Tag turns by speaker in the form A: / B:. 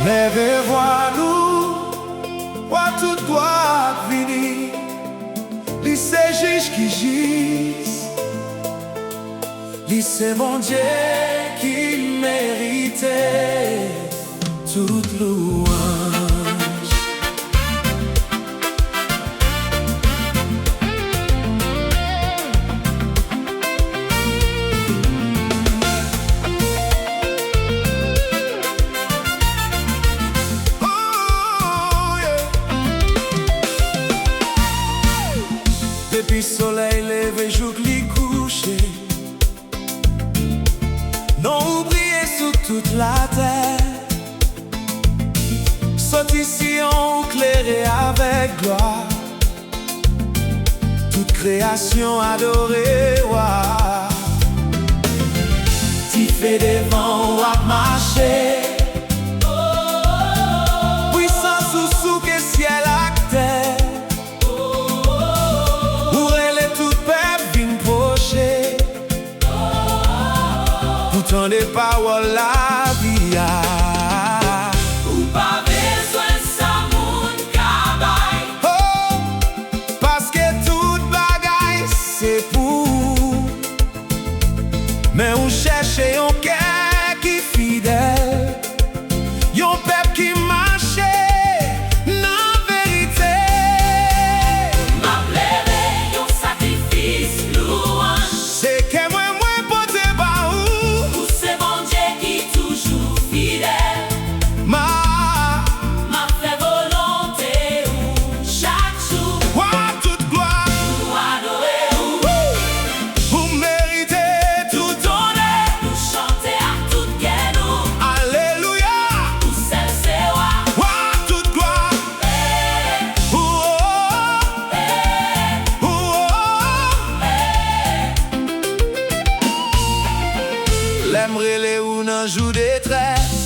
A: Levez-vous, à tout droit venir, lui c'est juge qui gise, lui c'est mon Dieu qui méritait toute louange. Depuis soleil levé, jour li couché, non oublié sous toute la terre. Sorti ici on éclairé avec gloire, toute création adorée. Wow. Tu fais des vents à marcher, puissance sous que ciel à terre. Pourtant des paroles la vie a.
B: Ou pas besoin sa moun kabay.
A: Oh, parce que toute bagaille c'est pour. Mais on cherche un cœur qui fidèle, un peuple qui marche dans vérité.
B: M'a pléré yon sacrifice louange.
A: C'est que moi pote ba ou.
B: Ou c'est bon Dieu qui toujours fidèle.
A: Ma
B: fait volonté ou chaque jour.
A: Wa toute gloire,
B: Nous adorer ou
A: vous méritez tout honneur.
B: nous chanter à tout genou.
A: Alléluia.
B: Ou celle c'est wa.
A: Wa toute gloire. Oh, oh, oh. L'aimerait les ou nan jour détresse,